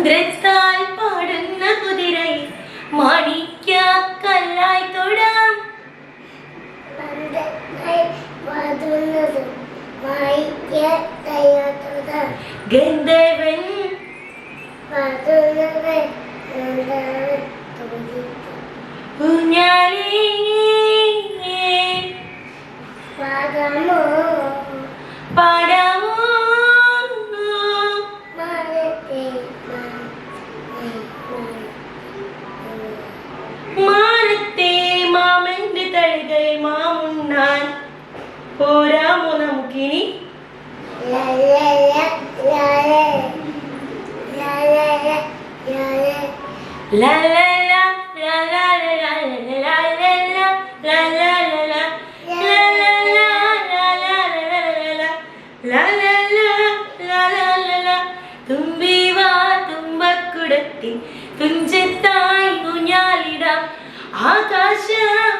മന്ത്രത്താൽ പാടുന്ന കുതിരൈ മാണിക്യ കല്ലായി തൊടാം ഗന്ധർവൻ ഊഞ്ഞാലേ പാടാമോ മാനത്തെ മാമന്റെ തഴുകൈ മാമുണ്ണാൻ പോരാമോ നമുക്കിനി തുമ്പിവാ തുമ്പക്കുടത്തി തുഞ്ചത്തായി ഊഞ്ഞാലിടാം ആകാശ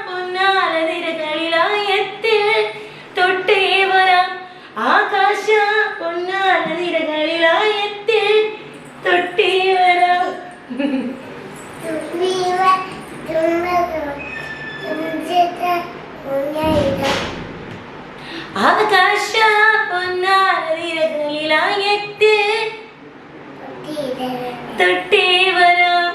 പൊന്നാല നിരകളിലായത്തിൽ തൊട്ടേ വരാം ആകാശ പൊന്നാല നിരകളിലായത്തിൽ തൊട്ടേ വരാം ആകാശ പൊന്നാല നിരകളിലായത്തിൽ തൊട്ടേ വരാം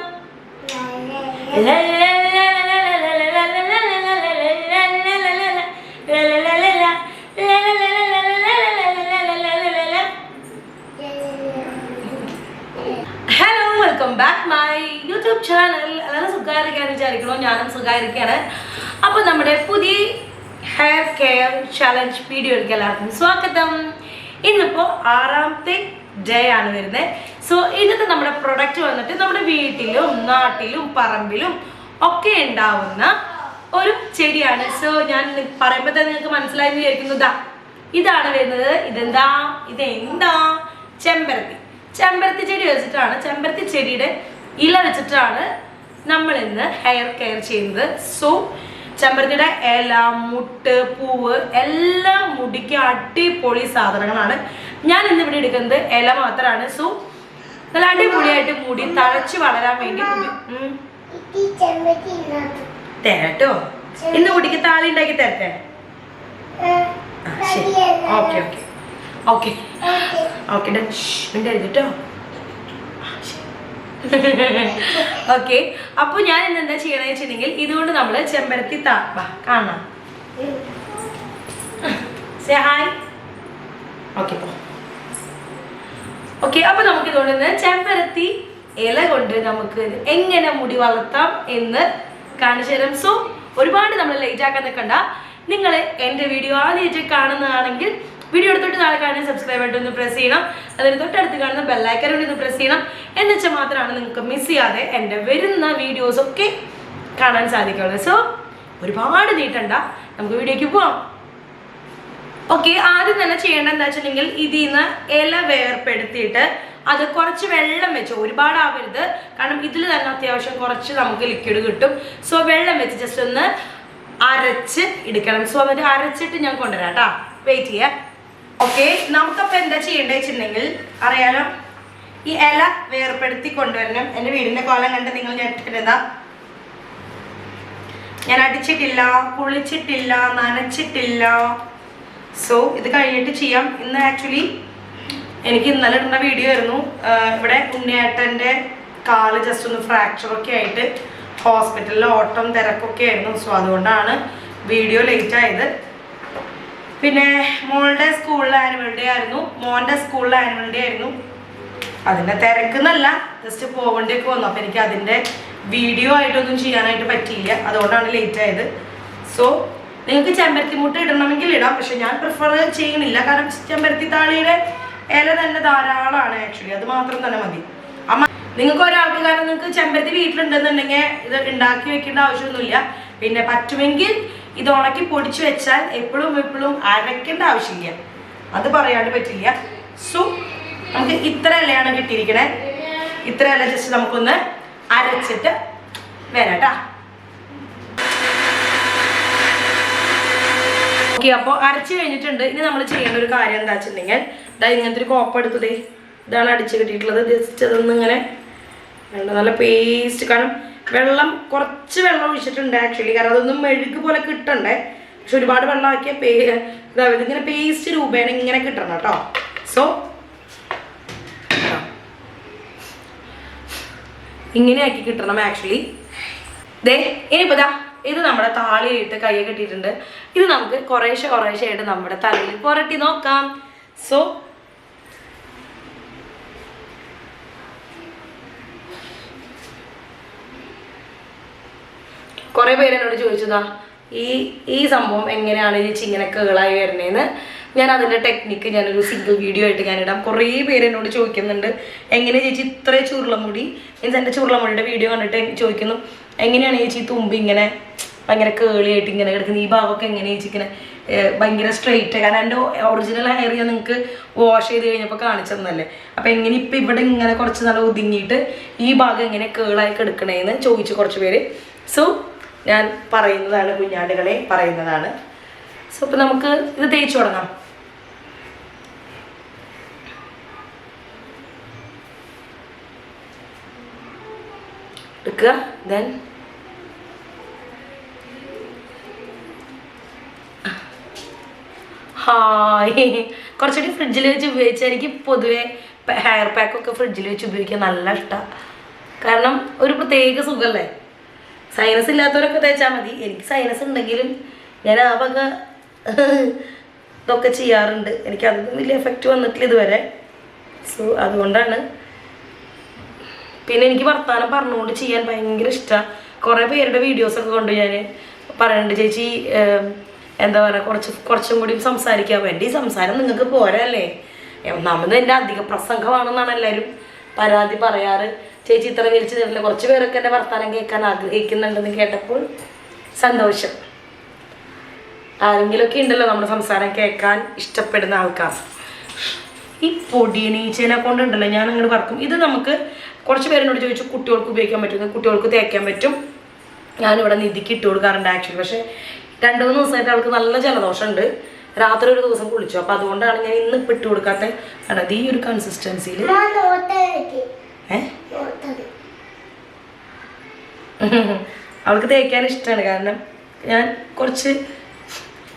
ബാക്ക് മൈ യൂട്യൂബ് ചാനൽ. അല്ലാതെ സുഖമായിരിക്കാന്ന് വിചാരിക്കണോ? ഞാനും സുഖമായിരിക്കാണ്. അപ്പോൾ നമ്മുടെ പുതിയ ഹെയർ കെയർ ചലഞ്ച് വീഡിയോയിലേക്ക് എല്ലാവർക്കും സ്വാഗതം. ഇന്നിപ്പോൾ 6ാമത്തെ ഡേ ആണ് വരുന്നത്. സോ ഇന്നത്തെ നമ്മുടെ പ്രൊഡക്റ്റ് വന്നിട്ട് നമ്മുടെ വീട്ടിലും നാട്ടിലും പറമ്പിലും ഒക്കെ ഉണ്ടാവുന്ന ഒരു ചെടിയാണ്. സോ ഞാൻ പറയുമ്പോൾ തന്നെ നിങ്ങൾക്ക് മനസ്സിലായെന്ന് വിചാരിക്കുന്നതാ ഇതാണ് വരുന്നത്. ഇതെന്താ ചെമ്പരത്തി ചെടി വെച്ചിട്ടാണ്, ചെമ്പരത്തി ചെടിയുടെ ഇല വെച്ചിട്ടാണ് നമ്മൾ ഇന്ന് ഹെയർ കെയർ ചെയ്യുന്നത്. സോ ചെമ്പരത്തിയുടെ ഇല, മുട്ട്, പൂവ് എല്ലാം മുടിക്ക് അടിപൊളി സാധനങ്ങളാണ്. ഞാൻ ഇന്ന് ഇവിടെ എടുക്കുന്നത് ഇല മാത്രമാണ്. സോ നല്ല അടിപൊളിയായിട്ട് മുടി തഴച്ച് വളരാൻ വേണ്ടി തരട്ടോ. ഇന്ന് മുടിക്ക് താളി ഉണ്ടാക്കി തരട്ടെ? ശരി, ഓക്കെ ഓക്കെ ഓക്കെ ഓക്കെ കേട്ടോ. ഓക്കെ, അപ്പൊ ഞാൻ ഇന്ന് എന്താ ചെയ്യണമെന്ന് വെച്ചിട്ടുണ്ടെങ്കിൽ ഇതുകൊണ്ട് നമ്മള് ചെമ്പരത്തി കാണാം. ഹായ്. ഓക്കെ ഓക്കെ, അപ്പൊ നമുക്ക് ഇതുകൊണ്ട് ചെമ്പരത്തി ഇല കൊണ്ട് നമുക്ക് എങ്ങനെ മുടി വളർത്താം എന്ന് കാണിച്ചു തരാം. സോ ഒരുപാട് നമ്മൾ ലേറ്റ് ആക്കാൻ നിൽക്കണ്ട. നിങ്ങൾ എൻ്റെ വീഡിയോ ആദ്യമായിട്ട് കാണുന്നതാണെങ്കിൽ വീഡിയോ എടുത്തിട്ട് താഴെ കാണുന്ന സബ്സ്ക്രൈബ് ബട്ടൺ ഒന്ന് പ്രസ് ചെയ്യണം. അതിന് തൊട്ടടുത്ത് കാണുന്ന ബെല്ലൈക്കൺ ഒന്ന് പ്രസ് ചെയ്യണം. എന്നുവെച്ചാൽ മാത്രമാണ് നിങ്ങൾക്ക് മിസ് ചെയ്യാതെ എൻ്റെ വരുന്ന വീഡിയോസ് ഒക്കെ കാണാൻ സാധിക്കുള്ളൂ. സോ ഒരുപാട് നീട്ടണ്ട, നമുക്ക് വീഡിയോക്ക് പോവാം. ഓക്കെ, ആദ്യം തന്നെ ചെയ്യേണ്ടത് എന്താ വെച്ചിട്ടുണ്ടെങ്കിൽ ഇതിൽ നിന്ന് ഇല വേർപ്പെടുത്തിയിട്ട് അത് കുറച്ച് വെള്ളം വെച്ച്, ഒരുപാടാവരുത്, കാരണം ഇതിൽ തന്നെ അത്യാവശ്യം കുറച്ച് നമുക്ക് ലിക്വിഡ് കിട്ടും. സോ വെള്ളം വെച്ച് ജസ്റ്റ് ഒന്ന് അരച്ച് എടുക്കണം. സോ എന്നിട്ട് അരച്ചിട്ട് ഞാൻ കൊണ്ടുവരാം കേട്ടോ, വെയിറ്റ് ചെയ്യാം. ഓക്കെ, നമുക്കപ്പോൾ എന്താ ചെയ്യേണ്ടത് വെച്ചിട്ടുണ്ടെങ്കിൽ അറിയാലോ, ഈ ഇല വേർപ്പെടുത്തി കൊണ്ടുവരണം. എൻ്റെ വീടിൻ്റെ കോലം കണ്ട് നിങ്ങൾ ഞെട്ടരുതാ. ഞാൻ അടിച്ചിട്ടില്ല, കുളിച്ചിട്ടില്ല, നനച്ചിട്ടില്ല. സോ ഇത് കഴിഞ്ഞിട്ട് ചെയ്യാം. ഇന്ന് ആക്ച്വലി എനിക്ക് ഇന്നലെ ഇടുന്ന വീഡിയോ ആയിരുന്നു. ഇവിടെ ഉണ്ണിയേട്ടൻ്റെ കാല് ജസ്റ്റ് ഒന്ന് ഫ്രാക്ചറൊക്കെ ആയിട്ട് ഹോസ്പിറ്റലിൽ ഓട്ടം തിരക്കൊക്കെ ആയിരുന്നു. സോ അതുകൊണ്ടാണ് വീഡിയോ ലേറ്റ് ആയത്. പിന്നെ മോളുടെ സ്കൂളിലെ ആനുവൽ ഡേ ആയിരുന്നു, മോൻ്റെ സ്കൂളിലെ ആനുവൽ ഡേ ആയിരുന്നു. അതിൻ്റെ തിരക്കെന്നല്ല, ജസ്റ്റ് പോകേണ്ടിയൊക്കെ വന്നു. അപ്പോൾ എനിക്ക് അതിൻ്റെ വീഡിയോ ആയിട്ടൊന്നും ചെയ്യാനായിട്ട് പറ്റിയില്ല, അതുകൊണ്ടാണ് ലേറ്റ് ആയത്. സോ നിങ്ങൾക്ക് ചെമ്പരത്തി മുട്ട ഇടണമെങ്കിൽ ഇടാം, പക്ഷെ ഞാൻ പ്രിഫർ ചെയ്യണില്ല. കാരണം ചെമ്പരത്തി താളിയുടെ ഇല തന്നെ ധാരാളമാണ് ആക്ച്വലി, അത് മാത്രം തന്നെ മതി. അമ്മ നിങ്ങൾക്ക് ഒരാൾക്ക്, കാരണം നിങ്ങൾക്ക് ചെമ്പരത്തി വീട്ടിലുണ്ടെന്നുണ്ടെങ്കിൽ ഇത് ഉണ്ടാക്കി വെക്കേണ്ട ആവശ്യമൊന്നുമില്ല. പിന്നെ പറ്റുമെങ്കിൽ ഇത് ഉണക്കി പൊടിച്ചു വെച്ചാൽ എപ്പോഴും അരയ്ക്കേണ്ട ആവശ്യമില്ല, അത് പറയാണ്ട് പറ്റില്ല. സോ നമുക്ക് ഇത്ര ഇലയാണ് കിട്ടിയിരിക്കണേ. ഇത്ര ഇല ജസ്റ്റ് നമുക്കൊന്ന് അരച്ചിട്ട് വരാട്ടാ. ഓക്കെ, അപ്പോൾ അരച്ച് കഴിഞ്ഞിട്ടുണ്ട്. ഇനി നമ്മൾ ചെയ്യേണ്ട ഒരു കാര്യം എന്താ വെച്ചിട്ടുണ്ടെങ്കിൽ, ഇങ്ങനത്തെ ഒരു കോപ്പ് എടുത്തതേ, ഇതാണ് അടിച്ച് കിട്ടിയിട്ടുള്ളത്. ജസ്റ്റ് അതൊന്നും ഇങ്ങനെ വേണ്ട, നല്ല പേസ്റ്റ്. കാരണം വെള്ളം കുറച്ച് വെള്ളം ഒഴിച്ചിട്ടുണ്ട് ആക്ച്വലി, കാരണം അതൊന്നും മെഴുക്ക് പോലെ കിട്ടണ്ടേ. പക്ഷെ ഒരുപാട് വെള്ളം ആക്കിയ ഇതിങ്ങനെ പേസ്റ്റ് രൂപേണ ഇങ്ങനെ കിട്ടണം കേട്ടോ. സോ ഇങ്ങനെ ആക്കി കിട്ടണം ആക്ച്വലി. ഇനിയിപ്പോൾ ഇത് നമ്മുടെ താളിയിട്ട് കൈ കെട്ടിയിട്ടുണ്ട്. ഇത് നമുക്ക് കുറേശ്ശെ ആയിട്ട് നമ്മുടെ തലയിൽ പുരട്ടി നോക്കാം. സോ കുറേ പേര് എന്നോട് ചോദിച്ചതാ ഈ സംഭവം എങ്ങനെയാണ് ചേച്ചി ഇങ്ങനെ കേളായി വരുന്നതെന്ന്. ഞാൻ അതിൻ്റെ ടെക്നിക്ക് ഞാനൊരു സിംഗിൾ വീഡിയോ ആയിട്ട് ഞാനിടാം. കുറേ പേര് എന്നോട് ചോദിക്കുന്നുണ്ട് എങ്ങനെ ചേച്ചി ഇത്രയും ചുരുളമുടി, മീൻസ് എൻ്റെ ചുരുളമുടിയുടെ വീഡിയോ കണ്ടിട്ട് ചോദിക്കുന്നു എങ്ങനെയാണ് ചേച്ചി തുമ്പി ഇങ്ങനെ ഭയങ്കര കേളിയായിട്ട് ഇങ്ങനെ കിടക്കുന്നത്, ഈ ഭാഗമൊക്കെ എങ്ങനെ ചേച്ചി ഇങ്ങനെ ഭയങ്കര സ്ട്രെയിറ്റ്. കാരണം എൻ്റെ ഒറിജിനൽ ഹെയർ ഞാൻ നിങ്ങൾക്ക് വാഷ് ചെയ്ത് കഴിഞ്ഞപ്പോൾ കാണിച്ചു തന്നല്ലേ. അപ്പം എങ്ങനെ ഇപ്പം ഇവിടെ ഇങ്ങനെ കുറച്ച് നല്ല ഒതുങ്ങിയിട്ട് ഈ ഭാഗം എങ്ങനെ കേളായി കിടക്കണേന്ന് ചോദിച്ചു കുറച്ച് പേര്. സോ ഞാൻ പറയുന്നതാണ്, കുഞ്ഞാടുകളെ പറയുന്നതാണ്. സോ ഇപ്പം നമുക്ക് ഇത് തേച്ച് തുടങ്ങാം. എടുക്കുക. ദെൻ ഹായ്, കുറച്ചുകൂടി ഫ്രിഡ്ജിൽ വെച്ച് ഉപയോഗിച്ചാൽ എനിക്ക് പൊതുവെ ഹെയർ പാക്കൊക്കെ ഫ്രിഡ്ജിൽ വെച്ച് ഉപയോഗിക്കാൻ നല്ല ഇഷ്ടമാണ്. കാരണം ഒരു പ്രത്യേക സുഖമല്ലേ. സൈനസ് ഇല്ലാത്തവരൊക്കെ തേച്ചാൽ മതി. എനിക്ക് സൈനസ് ഉണ്ടെങ്കിലും ഞാൻ ആ വക ഇതൊക്കെ ചെയ്യാറുണ്ട്. എനിക്കതൊന്നും വലിയ എഫക്റ്റ് വന്നിട്ടില്ല ഇതുവരെ. സോ അതുകൊണ്ടാണ്. പിന്നെ എനിക്ക് വർത്താനം പറഞ്ഞുകൊണ്ട് ചെയ്യാൻ ഭയങ്കര ഇഷ്ടമാണ്. കുറേ പേരുടെ വീഡിയോസൊക്കെ കൊണ്ട് ഞാൻ പറയുന്നുണ്ട് ചേച്ചി എന്താ പറയുക കുറച്ചും കൂടി സംസാരിക്കാൻ വേണ്ടി. സംസാരം നിങ്ങൾക്ക് പോരല്ലേ, ഒന്നാമത് എൻ്റെ അധിക പ്രസംഗമാണെന്നാണ് എല്ലാവരും പരാതി പറയാറ്. ചേച്ചി ഇത്ര വിളിച്ച് തരില്ല. കുറച്ച് പേരൊക്കെ എൻ്റെ വർത്താനം കേൾക്കാൻ ആഗ്രഹിക്കുന്നുണ്ടെന്ന് കേട്ടപ്പോൾ സന്തോഷം. ആരെങ്കിലുമൊക്കെ ഉണ്ടല്ലോ നമ്മുടെ സംസാരം കേൾക്കാൻ ഇഷ്ടപ്പെടുന്ന ആൾക്കാർ. ഈ പൊടിയണീച്ചേനെ കൊണ്ടുണ്ടല്ലോ ഞാൻ അങ്ങോട്ട് പറക്കും. ഇത് നമുക്ക് കുറച്ച് പേരെന്നോട് ചോദിച്ചു കുട്ടികൾക്ക് ഉപയോഗിക്കാൻ പറ്റും, കുട്ടികൾക്ക് തേക്കാൻ പറ്റും. ഞാനിവിടെ നിധിക്ക് ഇട്ട് കൊടുക്കാറുണ്ട് ആക്ച്വലി. പക്ഷേ 2-3 ദിവസമായിട്ട് അവൾക്ക് നല്ല ജലദോഷമുണ്ട്. രാത്രി ഒരു ദിവസം കുളിച്ചു. അപ്പം അതുകൊണ്ടാണ് ഞാൻ ഇന്ന് ഇപ്പം ഇട്ട് കൊടുക്കാത്ത. അത് ഈ ഒരു കൺസിസ്റ്റൻസിയിൽ അവൾക്ക് തേക്കാൻ ഇഷ്ടമാണ്. കാരണം ഞാൻ കുറച്ച്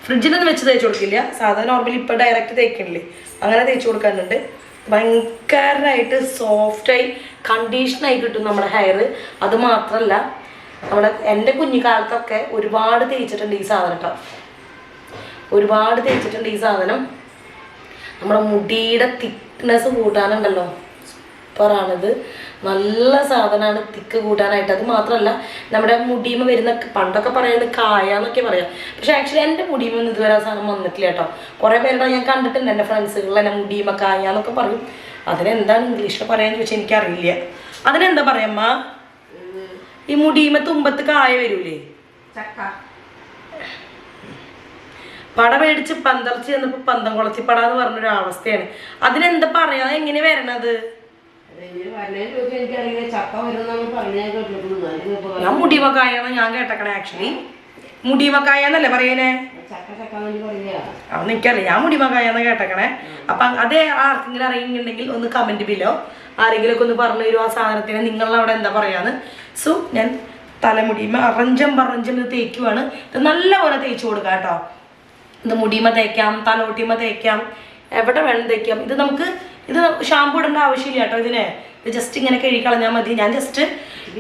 ഫ്രിഡ്ജിലൊന്നും വെച്ച് തേച്ച് കൊടുക്കില്ല. സാധാരണ നോർമലി ഇപ്പം ഡയറക്റ്റ് തേക്കണില്ലേ, അങ്ങനെ തേച്ച് കൊടുക്കാനുണ്ട്. ഭയങ്കരമായിട്ട് സോഫ്റ്റായി കണ്ടീഷനായി കിട്ടും നമ്മുടെ ഹെയർ. അത് മാത്രമല്ല എൻ്റെ കുഞ്ഞിക്കാലത്തൊക്കെ ഒരുപാട് തേച്ചിട്ടുണ്ട് ഈ സാധനം കേട്ടോ. ഒരുപാട് തേച്ചിട്ടുണ്ട് ഈ സാധനം. നമ്മുടെ മുടിയുടെ തിക്നെസ് കൂട്ടാനുണ്ടല്ലോ, സൂപ്പറാണിത്. നല്ല സാധനമാണ് തിക്ക് കൂട്ടാനായിട്ട്. അത് മാത്രമല്ല നമ്മുടെ മുടിയുമ വരുന്ന, പണ്ടൊക്കെ പറയുന്നത് കായാന്നൊക്കെ പറയാം. പക്ഷെ ആക്ച്വലി എൻ്റെ മുടിയുമൊന്നും ഇതുവരെ ആ സാധനം വന്നിട്ടില്ല കേട്ടോ. കുറേ പേരുടെ ഞാൻ കണ്ടിട്ടുണ്ട്, എൻ്റെ ഫ്രണ്ട്സുകളിൽ എന്നെ മുടിയുമ കായാന്നൊക്കെ പറയും. അതിനെന്താണ് ഇംഗ്ലീഷിൽ പറയാന്ന് ചോദിച്ചാൽ എനിക്കറിയില്ല. അതിനെന്താ പറയമ്മ? ഈ മുടിയുമ തുമ്പത്ത് കായ വരൂലേ, പട മേടിച്ച് പന്തർച്ച് ചെന്നപ്പോൾ പന്തം കുളത്തി പട എന്ന് പറഞ്ഞൊരു അവസ്ഥയാണ്. അതിനെന്താ പറയാ, എങ്ങനെ വരണത്? ഞാൻ മുടിമക്കായെന്ന് ഞാൻ കേട്ടക്കണേ. ആക്ച്വലി മുടിമക്കായെന്നല്ലേ പറയണേ? അതൊന്നും എനിക്കറിയില്ല. ഞാൻ മുടിമക്കായെന്ന് കേട്ടക്കണേ. അപ്പം അതേ ആർക്കെങ്കിലും അറിയുന്നുണ്ടെങ്കിൽ ഒന്ന് കമന്റ് ബിലോ ആരെങ്കിലും ഒക്കെ ഒന്ന് പറഞ്ഞു തരും ആ സാധനത്തിന് നിങ്ങളവിടെ എന്താ പറയാന്ന്. സോ ഞാൻ തലമുടിയുമ അറഞ്ചം ഇത് തേക്കുവാണ്. ഇത് നല്ലപോലെ തേച്ച് കൊടുക്കാം കേട്ടോ. ഇത് മുടിയുമ തേക്കാം, തലോട്ടിയുമ തേക്കാം, എവിടെ വേണം തേക്കാം. ഇത് ഷാമ്പു ഇടേണ്ട ആവശ്യമില്ല കേട്ടോ. ഇതിന് ഇത് ജസ്റ്റ് ഇങ്ങനെ കഴുകി കളഞ്ഞാൽ മതി. ഞാൻ ജസ്റ്റ്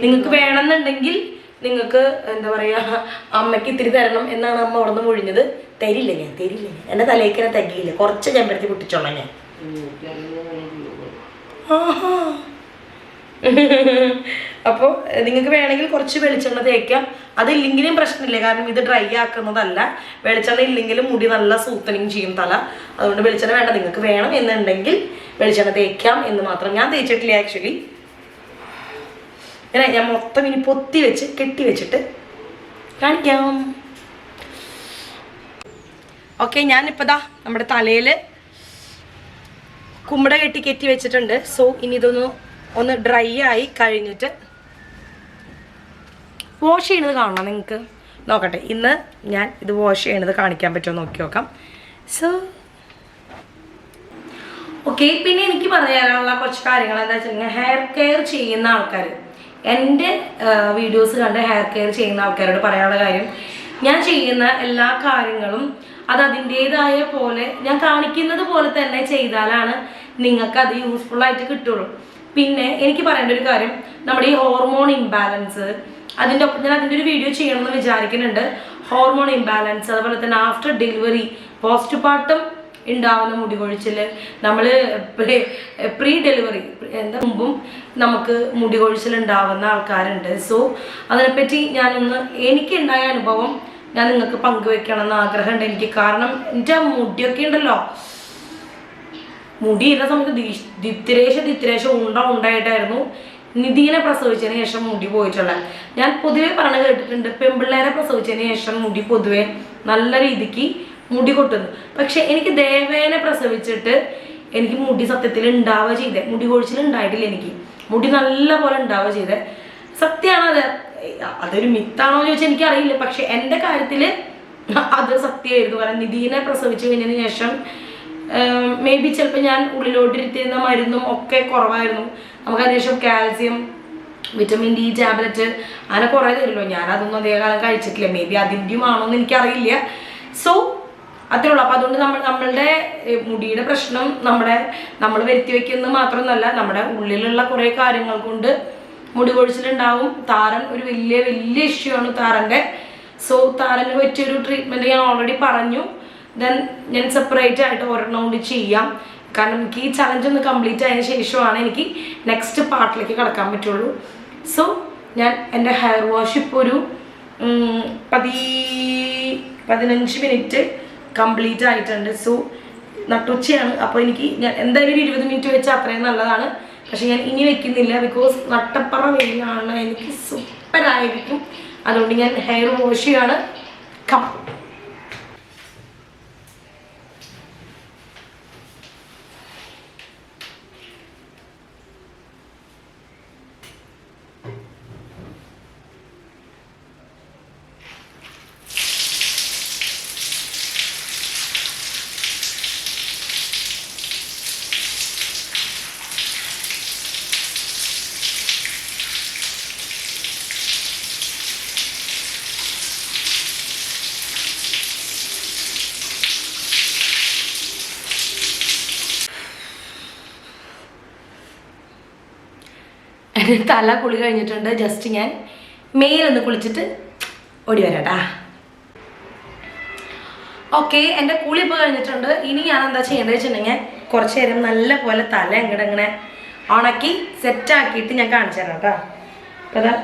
നിങ്ങൾക്ക് വേണമെന്നുണ്ടെങ്കിൽ നിങ്ങൾക്ക് എന്താ പറയുക, അമ്മയ്ക്ക് ഇത്തിരി തരണം എന്നാണ് അമ്മ അവിടെ നിന്ന് മുഴിഞ്ഞത്. തരില്ല ഞാൻ എൻ്റെ തലേക്കിനെ തകിയില്ല. കുറച്ച് ചെമ്പരത്തി പൊട്ടിച്ചോളാം ഞാൻ. ആഹാ അപ്പോൾ നിങ്ങൾക്ക് വേണമെങ്കിൽ കുറച്ച് വെളിച്ചെണ്ണ തേക്കാം. അതില്ലെങ്കിലും പ്രശ്നമില്ല, കാരണം ഇത് ഡ്രൈ ആക്കുന്നതല്ല. വെളിച്ചെണ്ണ ഇല്ലെങ്കിലും മുടി നല്ല സൂത്തനിങ് ചെയ്യും തല. അതുകൊണ്ട് വെളിച്ചെണ്ണ വേണ്ട. നിങ്ങൾക്ക് വേണം എന്നുണ്ടെങ്കിൽ വെളിച്ചെണ്ണ തേക്കാം എന്ന് മാത്രം. ഞാൻ തേച്ചിട്ടില്ല ആക്ച്വലി. ഞാൻ മൊത്തം ഇനി പൊത്തി വെച്ച് കെട്ടി വെച്ചിട്ട് കാണിക്കാം. ഓക്കെ, ഞാനിപ്പോൾ ദാ നമ്മുടെ തലയിൽ കുമ്പട കെട്ടി വെച്ചിട്ടുണ്ട്. സോ ഇനി ഒന്ന് ഡ്രൈ ആയി കഴിഞ്ഞിട്ട് വാഷ് ചെയ്യണത് കാണണം നിങ്ങൾക്ക്. നോക്കട്ടെ, ഇന്ന് ഞാൻ ഇത് വാഷ് ചെയ്യണത് കാണിക്കാൻ പറ്റുമോ നോക്കി നോക്കാം. സോ ഓക്കെ, പിന്നെ എനിക്ക് പറയാനുള്ള കുറച്ച് കാര്യങ്ങൾ എന്താ വെച്ചിട്ടുണ്ടെങ്കിൽ ഹെയർ കെയർ ചെയ്യുന്ന ആൾക്കാർ, എൻ്റെ വീഡിയോസ് കണ്ട് ഹെയർ കെയർ ചെയ്യുന്ന ആൾക്കാരോട് പറയാനുള്ള കാര്യം, ഞാൻ ചെയ്യുന്ന എല്ലാ കാര്യങ്ങളും അത് അതിൻ്റെതായ പോലെ ഞാൻ കാണിക്കുന്നത് പോലെ തന്നെ ചെയ്താലാണ് നിങ്ങൾക്ക് അത് യൂസ്ഫുൾ ആയിട്ട് കിട്ടുള്ളൂ. പിന്നെ എനിക്ക് പറയേണ്ട ഒരു കാര്യം, നമ്മുടെ ഈ ഹോർമോൺ ഇംബാലൻസ്, അതിൻ്റെ ഒപ്പം ഞാൻ അതിൻ്റെ ഒരു വീഡിയോ ചെയ്യണമെന്ന് വിചാരിക്കുന്നുണ്ട്. ഹോർമോൺ ഇംബാലൻസ്, അതുപോലെ തന്നെ ആഫ്റ്റർ ഡെലിവറി, പോസ്റ്റ് പാർട്ടം ഉണ്ടാവുന്ന മുടി കൊഴിച്ചിൽ, നമ്മൾ പ്രീ ഡെലിവറി മുമ്പും നമുക്ക് മുടി കൊഴിച്ചിൽ ഉണ്ടാവുന്ന ആൾക്കാരുണ്ട്. സോ അതിനെപ്പറ്റി ഞാനൊന്ന് എനിക്കുണ്ടായ അനുഭവം ഞാൻ നിങ്ങൾക്ക് പങ്കുവെക്കണം എന്ന് ആഗ്രഹമുണ്ട് എനിക്ക്. കാരണം എൻ്റെ മുടിയൊക്കെ ഉണ്ടല്ലോ, മുടിയുള്ള സമയത്ത് ദിത്തിരേശം ഉണ്ടായിട്ടായിരുന്നു നിധീനെ പ്രസവിച്ചതിന് ശേഷം മുടി പോയിട്ടുള്ളത്. ഞാൻ പൊതുവെ പറഞ്ഞു കേട്ടിട്ടുണ്ട്, പെൺപിള്ളേരെ പ്രസവിച്ചതിന് ശേഷം മുടി പൊതുവെ നല്ല രീതിക്ക് മുടി കൊട്ടുന്നു. പക്ഷെ എനിക്ക് ദേവേനെ പ്രസവിച്ചിട്ട് എനിക്ക് മുടി സത്യത്തിൽ ഉണ്ടാവുക ചെയ്തേ, മുടി കൊഴിച്ചിൽ ഉണ്ടായിട്ടില്ല. എനിക്ക് മുടി നല്ല പോലെ ഉണ്ടാവുക ചെയ്തേ. സത്യമാണ് അതൊരു മിത്താണോ എന്ന് ചോദിച്ചാൽ എനിക്കറിയില്ല. പക്ഷെ എൻ്റെ കാര്യത്തിൽ അത് സത്യമായിരുന്നു. കാരണം നിധീനെ പ്രസവിച്ചു കഴിഞ്ഞതിന് ശേഷം മേ ബി ചിലപ്പോൾ ഞാൻ ഉള്ളിലോട്ടിരുത്തിരുന്ന മരുന്നും ഒക്കെ കുറവായിരുന്നു. നമുക്ക് അതിനുശേഷം കാൽസ്യം, വിറ്റമിൻ ഡി ടാബ്ലറ്റ് അങ്ങനെ കുറേ തരുമല്ലോ. ഞാനതൊന്നും അധികകാലം കഴിച്ചിട്ടില്ല. മേ ബി അതിൻ്റെയും ആണോ എന്ന് എനിക്കറിയില്ല. സോ അത്രേ ഉള്ളൂ. അപ്പം അതുകൊണ്ട് നമ്മളുടെ മുടിയുടെ പ്രശ്നം നമ്മൾ വരുത്തി വയ്ക്കുന്നത് മാത്രമൊന്നുമല്ല, നമ്മുടെ ഉള്ളിലുള്ള കുറേ കാര്യങ്ങൾ കൊണ്ട് മുടി കൊഴിച്ചിലുണ്ടാവും. താരൻ ഒരു വലിയ ഇഷ്യൂ ആണ് താരൻ്റെ. സോ താരന് പറ്റിയൊരു ട്രീറ്റ്മെൻറ്റ് ഞാൻ ഓൾറെഡി പറഞ്ഞു. ദെൻ ഞാൻ സെപ്പറേറ്റ് ആയിട്ട് ഒരെണ്ണം കൊണ്ട് ചെയ്യാം. കാരണം എനിക്ക് ഈ ചലഞ്ച് ഒന്ന് കംപ്ലീറ്റ് ആയതിനു ശേഷമാണ് എനിക്ക് നെക്സ്റ്റ് പാർട്ടിലേക്ക് കടക്കാൻ പറ്റുള്ളൂ. സോ ഞാൻ എൻ്റെ ഹെയർ വാഷ് ഇപ്പോൾ ഒരു 15 മിനിറ്റ് കംപ്ലീറ്റ് ആയിട്ടുണ്ട്. സോ നട്ടുച്ചയാണ്. അപ്പോൾ ഞാൻ എന്തായാലും ഒരു 20 മിനിറ്റ് വെച്ചാൽ അത്രയും നല്ലതാണ്. പക്ഷെ ഞാൻ ഇനി വെക്കുന്നില്ല, ബിക്കോസ് നട്ടപ്പറ വെയിലാണ്, എനിക്ക് സൂപ്പറായിരിക്കും. അതുകൊണ്ട് ഞാൻ ഹെയർ വാഷ് ചെയ്യാണ്. തല കുളി കഴിഞ്ഞിട്ടുണ്ട്. ജസ്റ്റ് ഞാൻ മേലൊന്ന് കുളിച്ചിട്ട് ഓടി വരാട്ടാ. ഓക്കെ, എൻ്റെ കുളി ഇപ്പോൾ കഴിഞ്ഞിട്ടുണ്ട്. ഇനി ഞാൻ എന്താ ചെയ്യേണ്ടത് വെച്ചിട്ടുണ്ടെങ്കിൽ കുറച്ച് നേരം നല്ല പോലെ തല ഇങ്ങനെ ഉണക്കി സെറ്റാക്കിയിട്ട് ഞാൻ കാണിച്ചു തരാം കേട്ടോ. അപ്പോൾ അതാ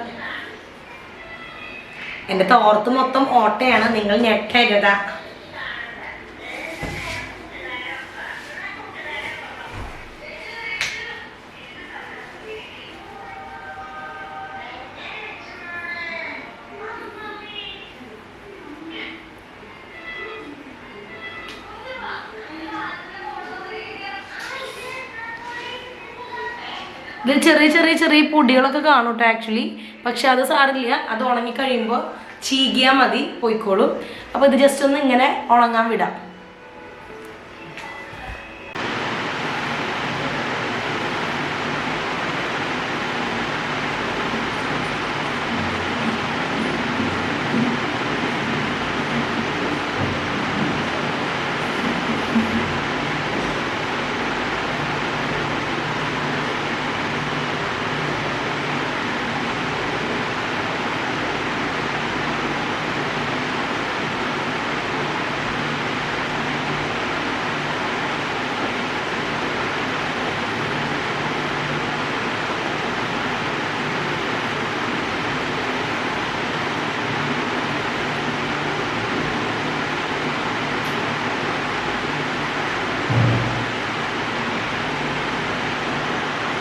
എൻ്റെ തോർത്ത് മൊത്തം ഓട്ടയാണ്, നിങ്ങൾ ഞെട്ടരുതാ. ഇതിൽ ചെറിയ പൊടികളൊക്കെ കാണും കേട്ടോ ആക്ച്വലി. പക്ഷെ അത് സാരില്ല, അത് ഉണങ്ങിക്കഴിയുമ്പോൾ ചീകിയാൽ മതി, പോയിക്കോളും. അപ്പോൾ ഇത് ജസ്റ്റ് ഒന്ന് ഇങ്ങനെ ഉണങ്ങാൻ വിടാം.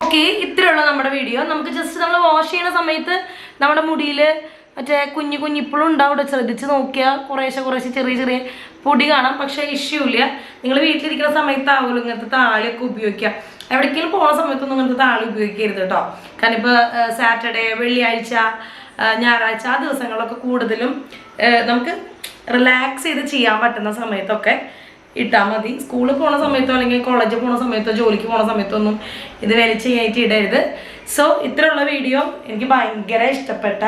ഓക്കെ, ഇത്രയുള്ള നമ്മുടെ വീഡിയോ. നമുക്ക് ജസ്റ്റ് നമ്മൾ വാഷ് ചെയ്യുന്ന സമയത്ത് നമ്മുടെ മുടിയിൽ മറ്റേ കുഞ്ഞു ഇപ്പോഴും ഉണ്ടാവും. ശ്രദ്ധിച്ച് നോക്കിയാൽ കുറേശ്ശെ ചെറിയ പൊടി കാണാം. പക്ഷേ ഇഷ്യൂ ഇല്ല. നിങ്ങൾ വീട്ടിലിരിക്കുന്ന സമയത്താവുമല്ലോ ഇങ്ങനത്തെ താളിയൊക്കെ ഉപയോഗിക്കുക. എവിടേക്കെങ്കിലും പോകുന്ന സമയത്തൊന്നും ഇങ്ങനത്തെ താളി ഉപയോഗിക്കരുത് കേട്ടോ. കാരണം ഇപ്പോൾ സാറ്റർഡേ, വെള്ളിയാഴ്ച, ഞായറാഴ്ച ആ ദിവസങ്ങളൊക്കെ കൂടുതലും നമുക്ക് റിലാക്സ് ചെയ്ത് ചെയ്യാൻ പറ്റുന്ന സമയത്തൊക്കെ ഇട്ടാൽ മതി. സ്കൂളിൽ പോണ സമയത്തോ അല്ലെങ്കിൽ കോളേജിൽ പോണ സമയത്തോ ജോലിക്ക് പോണ സമയത്തോ ഒന്നും ഇത് വലിച്ച് കഴിഞ്ഞിട്ട് ഇടരുത്. സോ ഇത്രയുള്ള വീഡിയോ എനിക്ക് ഭയങ്കര ഇഷ്ടപ്പെട്ട,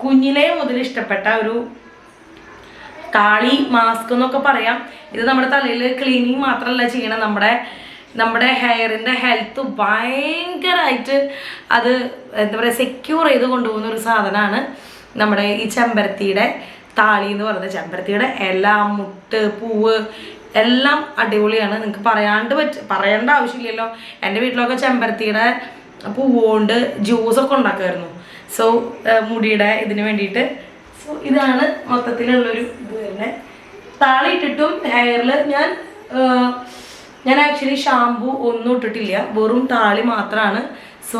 കുഞ്ഞിലേ മുതൽ ഇഷ്ടപ്പെട്ട ഒരു താളി മാസ്ക് എന്നൊക്കെ പറയാം. ഇത് നമ്മുടെ തലയിൽ ക്ലീനിങ് മാത്രമല്ല ചെയ്യണം, നമ്മുടെ ഹെയറിൻ്റെ ഹെൽത്ത് ഭയങ്കരമായിട്ട് അത് എന്താ പറയുക സെക്യൂർ ചെയ്ത് കൊണ്ടുപോകുന്ന ഒരു സാധനമാണ് നമ്മുടെ ഈ ചെമ്പരത്തിയുടെ താളി എന്ന് പറയുന്നത്. ചെമ്പരത്തിയുടെ ഇല, മുട്ട്, പൂവ് എല്ലാം അടിപൊളിയാണ്. നിങ്ങൾക്ക് പറയേണ്ട ആവശ്യമില്ലല്ലോ. എൻ്റെ വീട്ടിലൊക്കെ ചെമ്പരത്തിയുടെ പൂവ് കൊണ്ട് ജ്യൂസൊക്കെ ഉണ്ടാക്കുമായിരുന്നു. സോ മുടിയുടെ ഇതിന് വേണ്ടിയിട്ട്. സോ ഇതാണ് മൊത്തത്തിലുള്ളൊരു ഇത് വരുന്നത്. താളി ഇട്ടിട്ടും ഹെയറിൽ ഞാൻ ആക്ച്വലി ഷാമ്പു ഒന്നും ഇട്ടിട്ടില്ല, വെറും താളി മാത്രമാണ്. സോ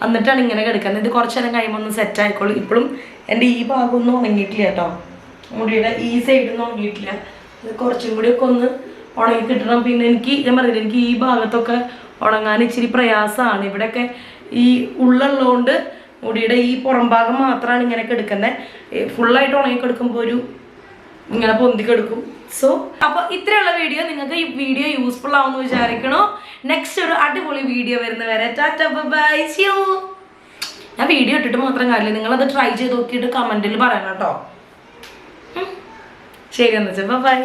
എന്നിട്ടാണ് ഇങ്ങനെ കിടക്കുന്നത്. ഇത് കുറച്ച് നേരം കഴിയുമ്പോൾ ഒന്ന് സെറ്റ് ആയിക്കോളും. ഇപ്പോഴും എൻ്റെ ഈ ഭാഗമൊന്നും ഉണങ്ങിയിട്ടില്ല കേട്ടോ, മുടിയുടെ ഈ സൈഡൊന്നും ഉണങ്ങിയിട്ടില്ല. ഇത് കുറച്ചും കൂടിയൊക്കെ ഒന്ന് ഉണങ്ങി കിട്ടണം. പിന്നെ ഞാൻ പറഞ്ഞില്ല, എനിക്ക് ഈ ഭാഗത്തൊക്കെ ഉണങ്ങാൻ ഇച്ചിരി പ്രയാസമാണ്. ഇവിടെയൊക്കെ ഈ ഉള്ളുള്ളതുകൊണ്ട് മുടിയുടെ ഈ പുറം ഭാഗം മാത്രമാണ് ഇങ്ങനെ കിടക്കുന്നത്. ഫുള്ളായിട്ട് ഉണങ്ങിക്കെടുക്കുമ്പോൾ ഇങ്ങനെ പൊന്തിക്കെടുക്കും. സോ അപ്പോൾ ഇത്രയുള്ള വീഡിയോ, നിങ്ങൾക്ക് ഈ വീഡിയോ യൂസ്ഫുൾ ആവുമെന്ന് വിചാരിക്കണോ. നെക്സ്റ്റ് ഒരു അടിപൊളി വീഡിയോ വരുന്നവരെ ടാറ്റ ബൈ സീ യു. ഞാൻ വീഡിയോ ഇട്ടിട്ട് മാത്രം കാര്യമില്ല, നിങ്ങളത് ട്രൈ ചെയ്ത് നോക്കിയിട്ട് കമൻറ്റിൽ പറയണം കേട്ടോ. ശരി എന്ന് വെച്ചാൽ ബൈ.